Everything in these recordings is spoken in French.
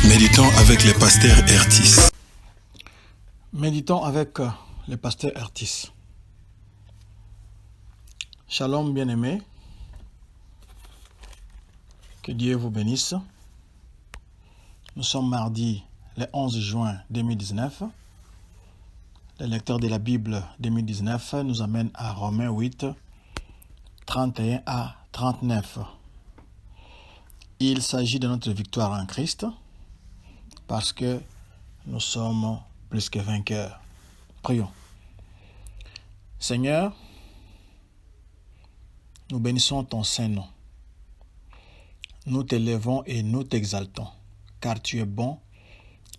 Méditons avec le pasteur Ertis. Méditons avec le pasteur Ertis. Shalom bien-aimés. Que Dieu vous bénisse. Nous sommes mardi le 11 juin 2019. Le lecteur de la Bible 2019 nous amène à Romains 8, 31 à 39. Il s'agit de notre victoire en Christ parce que nous sommes plus que vainqueurs. Prions. Seigneur, nous bénissons ton Saint-Nom. Nous t'élèvons et nous t'exaltons, car tu es bon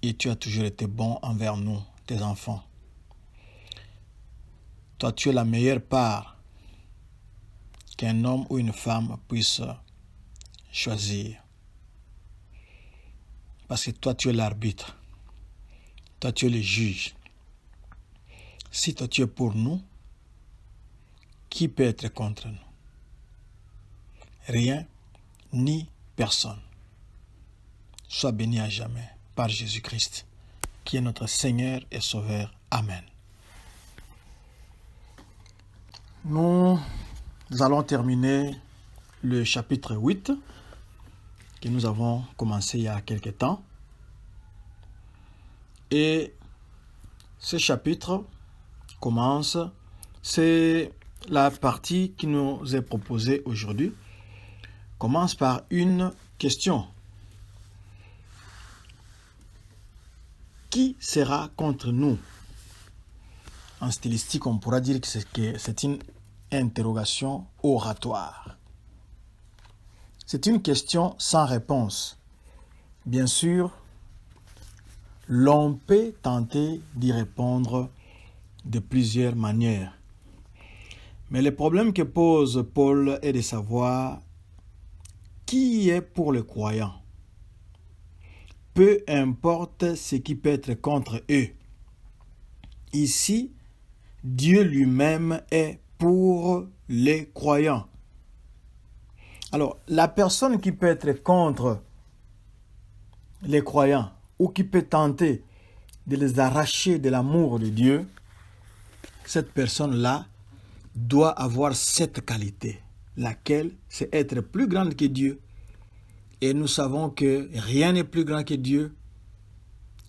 et tu as toujours été bon envers nous, tes enfants. Toi, tu es la meilleure part qu'un homme ou une femme puisse choisir. Parce que toi, tu es l'arbitre. Toi, tu es le juge. Si toi, tu es pour nous, qui peut être contre nous? Rien, ni personne. Sois béni à jamais par Jésus-Christ, qui est notre Seigneur et Sauveur. Amen. Nous allons terminer le chapitre 8 que nous avons commencé il y a quelque temps. Et ce chapitre commence, c'est la partie qui nous est proposée aujourd'hui, commence par une question. Qui sera contre nous? En stylistique, on pourra dire que c'est une interrogation oratoire. C'est une question sans réponse. Bien sûr, l'on peut tenter d'y répondre de plusieurs manières. Mais le problème que pose Paul est de savoir qui est pour les croyants. Peu importe ce qui peut être contre eux. Ici, Dieu lui-même est pour les croyants. Alors, la personne qui peut être contre les croyants ou qui peut tenter de les arracher de l'amour de Dieu, cette personne-là doit avoir cette qualité, laquelle c'est être plus grande que Dieu. Et nous savons que rien n'est plus grand que Dieu.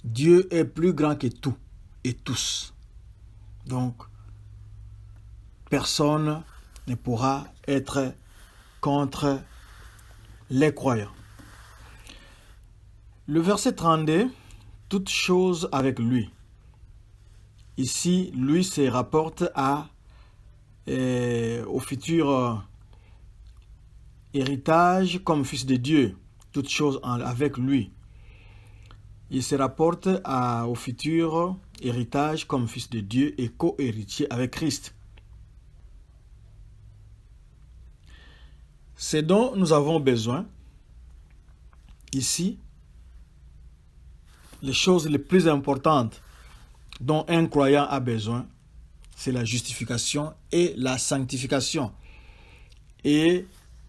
Dieu est plus grand que tout et tous. Donc, personne ne pourra être contre les croyants. Le verset 32, toute chose avec lui. Ici, lui se rapporte au futur héritage comme fils de Dieu. Toute chose avec lui. Il se rapporte au futur héritage comme fils de Dieu et co-héritier avec Christ. Ce dont nous avons besoin, ici, les choses les plus importantes dont un croyant a besoin, c'est la justification et la sanctification. Et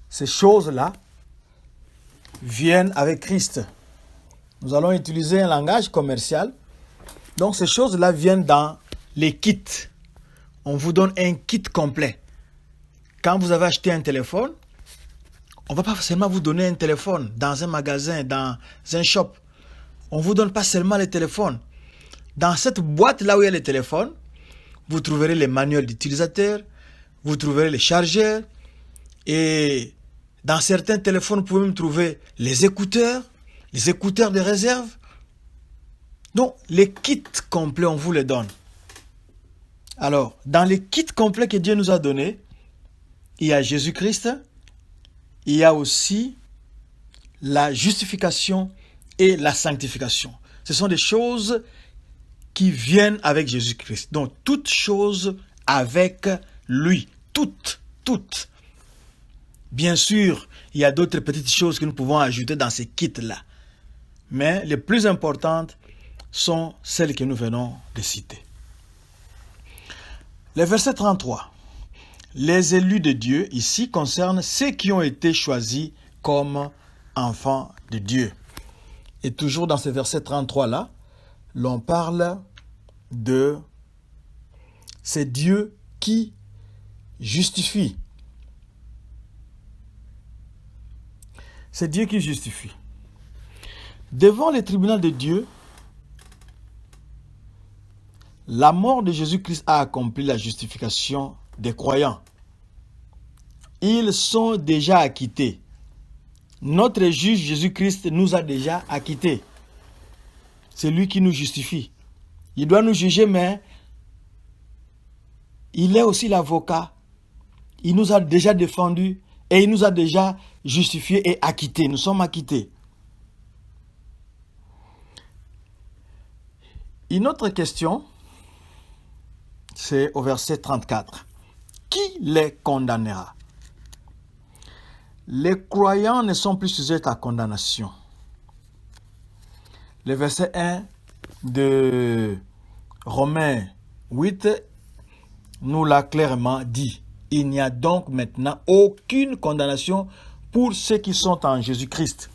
ces choses-là viennent avec Christ. Nous allons utiliser un langage commercial. Donc ces choses-là viennent dans les kits. On vous donne un kit complet. Quand vous avez acheté un téléphone, on ne va pas seulement vous donner un téléphone dans un magasin, dans un shop. On ne vous donne pas seulement les téléphones. Dans cette boîte là où il y a les téléphones, vous trouverez les manuels d'utilisateur, vous trouverez les chargeurs, et dans certains téléphones, vous pouvez même trouver les écouteurs de réserve. Donc, les kits complets, on vous les donne. Alors, dans les kits complets que Dieu nous a donnés, il y a Jésus-Christ, il y a aussi la justification et la sanctification. Ce sont des choses qui viennent avec Jésus-Christ. Donc, toutes choses avec lui. Toutes. Bien sûr, il y a d'autres petites choses que nous pouvons ajouter dans ces kits-là. Mais les plus importantes sont celles que nous venons de citer. Le verset 33. Les élus de Dieu, ici, concernent ceux qui ont été choisis comme enfants de Dieu. Et toujours dans ce verset 33-là, l'on parle de c'est Dieu qui justifie. C'est Dieu qui justifie. Devant les tribunaux de Dieu, la mort de Jésus-Christ a accompli la justification des croyants. Ils sont déjà acquittés. Notre juge Jésus-Christ nous a déjà acquittés. C'est lui qui nous justifie. Il doit nous juger, mais il est aussi l'avocat. Il nous a déjà défendus et il nous a déjà justifiés et acquittés. Nous sommes acquittés. Une autre question, c'est au verset 34. Qui les condamnera? Les croyants ne sont plus sujets à condamnation. Le verset 1 de Romains 8 nous l'a clairement dit. Il n'y a donc maintenant aucune condamnation pour ceux qui sont en Jésus-Christ.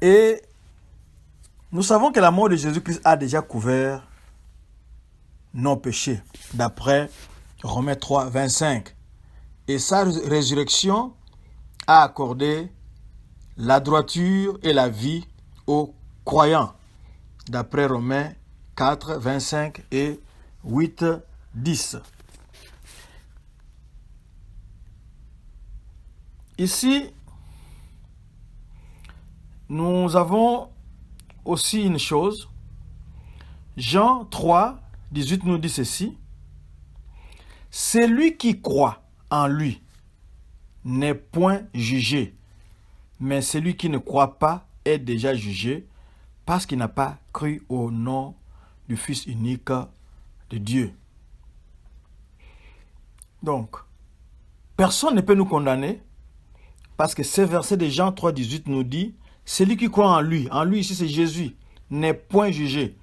Et nous savons que la mort de Jésus-Christ a déjà couvert nos péchés, d'après Romains 3, 25. Et sa résurrection a accordé la droiture et la vie aux croyants, d'après Romains 4, 25 et 8, 10. Ici, nous avons aussi une chose. Jean 3, 18 nous dit ceci. Celui qui croit en lui n'est point jugé, mais celui qui ne croit pas est déjà jugé parce qu'il n'a pas cru au nom du Fils unique de Dieu. Donc, personne ne peut nous condamner parce que ce verset de Jean 3, 18 nous dit celui qui croit en lui ici c'est Jésus, n'est point jugé.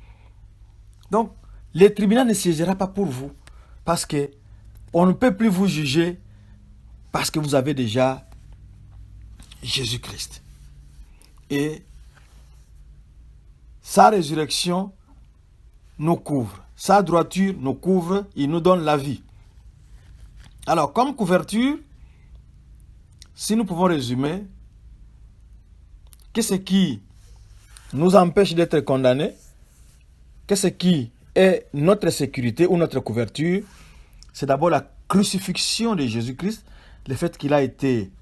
Donc, le tribunal ne siégera pas pour vous parce que on ne peut plus vous juger parce que vous avez déjà Jésus-Christ. Et sa résurrection nous couvre. Sa droiture nous couvre. Il nous donne la vie. Alors, comme couverture, si nous pouvons résumer, qu'est-ce qui nous empêche d'être condamnés? Qu'est-ce qui est notre sécurité ou notre couverture? C'est d'abord la crucifixion de Jésus-Christ, le fait qu'il a été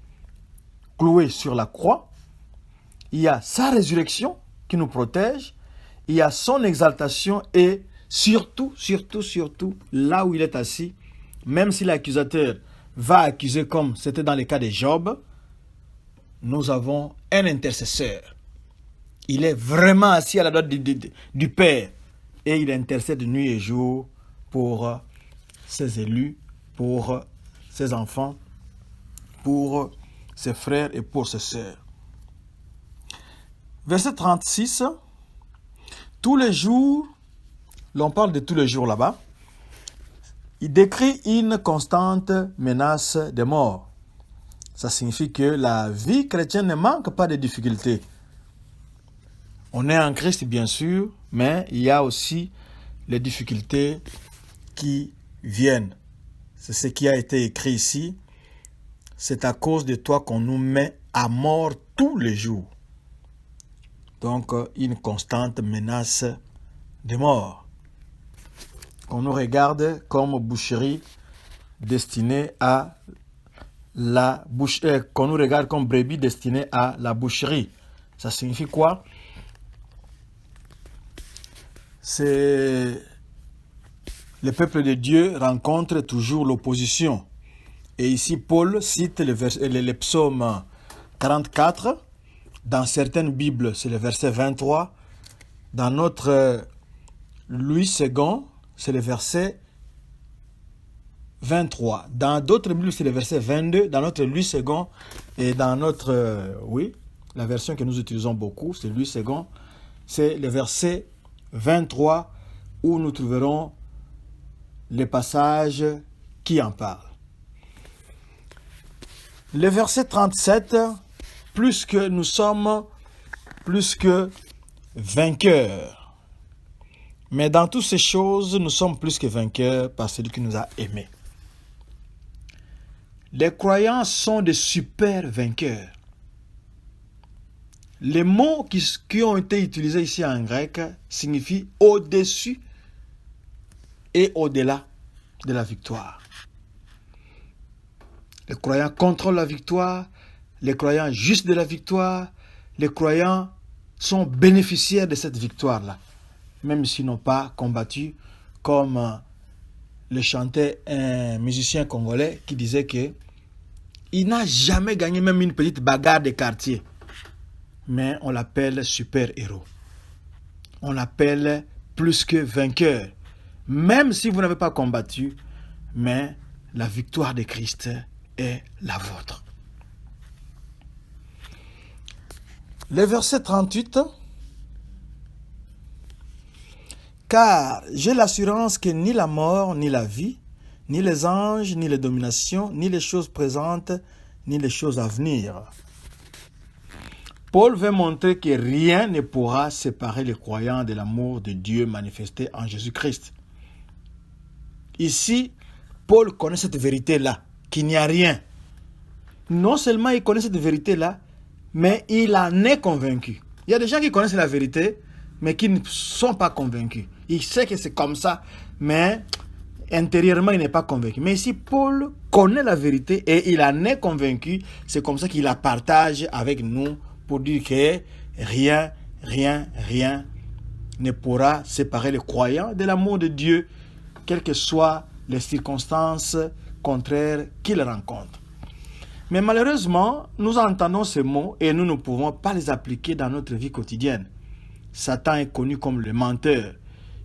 cloué sur la croix. Il y a sa résurrection qui nous protège. Il y a son exaltation et surtout, là où il est assis, même si l'accusateur va accuser comme c'était dans le cas de Job, nous avons un intercesseur. Il est vraiment assis à la droite du Père et il intercède nuit et jour pour ses élus, pour ses enfants, pour ses frères et pour ses sœurs. Verset 36, tous les jours, l'on parle de tous les jours là-bas, il décrit une constante menace de mort. Ça signifie que la vie chrétienne ne manque pas de difficultés. On est en Christ bien sûr, mais il y a aussi les difficultés qui viennent. C'est ce qui a été écrit ici. C'est à cause de toi qu'on nous met à mort tous les jours. Donc, une constante menace de mort. Qu'on nous regarde comme boucherie destinée à la boucherie. Qu'on nous regarde comme brebis destinée à la boucherie. Ça signifie quoi? C'est le peuple de Dieu rencontre toujours l'opposition. Et ici, Paul cite le psaume 44. Dans certaines Bibles, c'est le verset 23. Dans notre Louis II, c'est le verset 23. Dans d'autres Bibles, c'est le verset 22. Dans notre Louis II et dans notre, la version que nous utilisons beaucoup, c'est Louis II, c'est le verset 23 où nous trouverons les passages qui en parlent. Le verset 37, plus que nous sommes plus que vainqueurs. Mais dans toutes ces choses, nous sommes plus que vainqueurs par celui qui nous a aimés. Les croyants sont des super vainqueurs. Les mots qui ont été utilisés ici en grec signifient au-dessus et au-delà de la victoire. Les croyants contrôlent la victoire, les croyants jouissent de la victoire, les croyants sont bénéficiaires de cette victoire-là, même s'ils n'ont pas combattu, comme le chantait un musicien congolais qui disait que il n'a jamais gagné même une petite bagarre de quartier, mais on l'appelle super-héros. On l'appelle plus que vainqueur, même si vous n'avez pas combattu, mais la victoire de Christ est la vôtre. Le verset 38. Car j'ai l'assurance que ni la mort, ni la vie, ni les anges, ni les dominations, ni les choses présentes, ni les choses à venir. Paul veut montrer que rien ne pourra séparer les croyants de l'amour de Dieu manifesté en Jésus-Christ. Ici, Paul connaît cette vérité-là, qu'il n'y a rien. Non seulement il connaît cette vérité-là, mais il en est convaincu. Il y a des gens qui connaissent la vérité, mais qui ne sont pas convaincus. Il sait que c'est comme ça, mais intérieurement, il n'est pas convaincu. Mais ici, Paul connaît la vérité et il en est convaincu. C'est comme ça qu'il la partage avec nous pour dire que rien ne pourra séparer les croyants de l'amour de Dieu, quelles que soient les circonstances contraires qu'ils rencontrent. Mais malheureusement, nous entendons ces mots et nous ne pouvons pas les appliquer dans notre vie quotidienne. Satan est connu comme le menteur.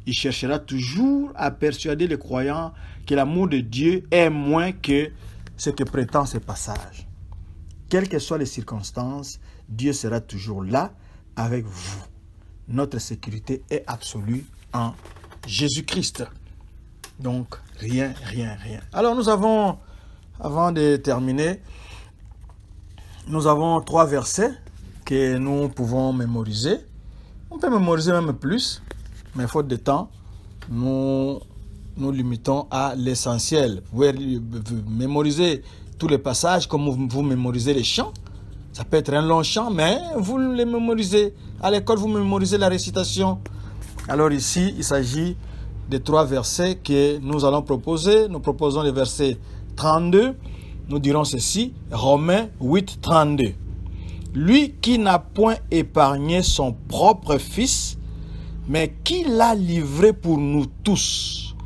Il cherchera toujours à persuader les croyants que l'amour de Dieu est moins que ce que prétend ce passage. Quelles que soient les circonstances, Dieu sera toujours là avec vous. Notre sécurité est absolue en Jésus-Christ. Donc, rien. Alors, nous avons, avant de terminer, nous avons 3 versets que nous pouvons mémoriser. On peut mémoriser même plus, mais faute de temps, nous limitons à l'essentiel. Vous pouvez mémoriser tous les passages comme vous mémorisez les chants. Ça peut être un long chant, mais vous les mémorisez. À l'école, vous mémorisez la récitation. Alors ici, il s'agit de 3 versets que nous allons proposer. Nous proposons le verset 32. Nous dirons ceci, Romains 8, 32. Lui qui n'a point épargné son propre fils, mais qui l'a livré pour nous tous,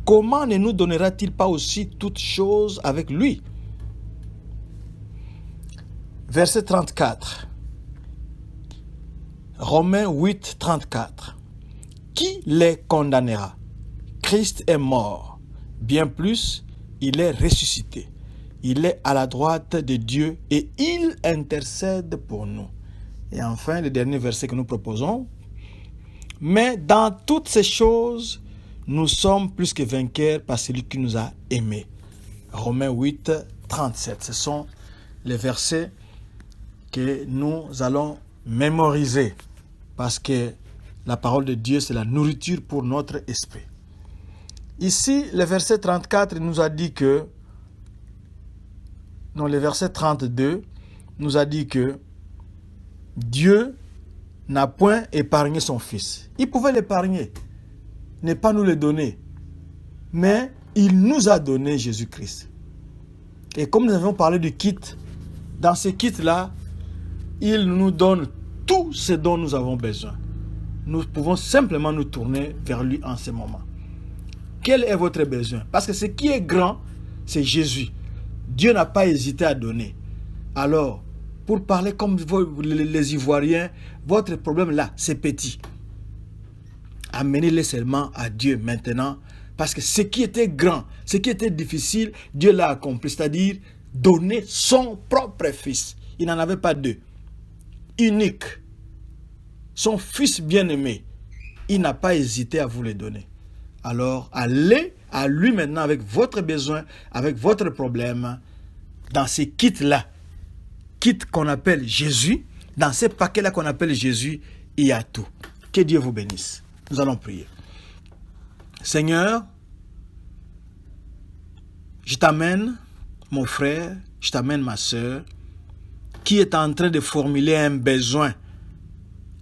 comment ne nous donnera-t-il pas aussi toutes choses avec lui? Verset 34. Romains 8, 34. Qui les condamnera? Christ est mort. Bien plus, il est ressuscité. Il est à la droite de Dieu et il intercède pour nous. Et enfin, le dernier verset que nous proposons. Mais dans toutes ces choses, nous sommes plus que vainqueurs par celui qui nous a aimés. Romains 8, 37. Ce sont les versets que nous allons mémoriser parce que la parole de Dieu, c'est la nourriture pour notre esprit. Ici, le verset 34 nous a dit que le verset 32 nous a dit que Dieu n'a point épargné son fils. Il pouvait l'épargner, ne pas nous le donner. Mais il nous a donné Jésus-Christ. Et comme nous avons parlé du kit, dans ce kit-là, il nous donne tout ce dont nous avons besoin. Nous pouvons simplement nous tourner vers lui en ce moment. Quel est votre besoin? Parce que ce qui est grand, c'est Jésus. Dieu n'a pas hésité à donner. Alors, pour parler comme les Ivoiriens, votre problème là, c'est petit. Amenez-le seulement à Dieu maintenant. Parce que ce qui était grand, ce qui était difficile, Dieu l'a accompli. C'est-à-dire, donner son propre fils. Il n'en avait pas deux. Unique. Son fils bien-aimé. Il n'a pas hésité à vous le donner. Alors, allez à lui maintenant avec votre besoin, avec votre problème, dans ces kits-là. Kit qu'on appelle Jésus, Dans ce paquet-là qu'on appelle Jésus, il y a tout. Que Dieu vous bénisse. Nous allons prier. Seigneur, je t'amène, mon frère, je t'amène ma soeur, qui est en train de formuler un besoin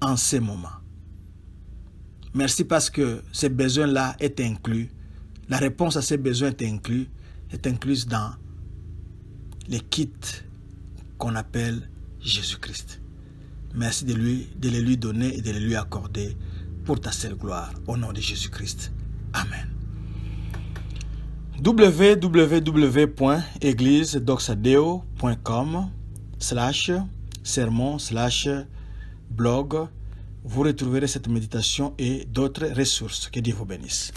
en ce moment. Merci parce que ce besoin-là est inclus. La réponse à ces besoins est incluse dans les kits qu'on appelle Jésus-Christ. Merci de les lui donner et de les lui accorder pour ta seule gloire. Au nom de Jésus-Christ. Amen. www.églisedoxadeo.com/sermon/blog. Vous retrouverez cette méditation et d'autres ressources. Que Dieu vous bénisse.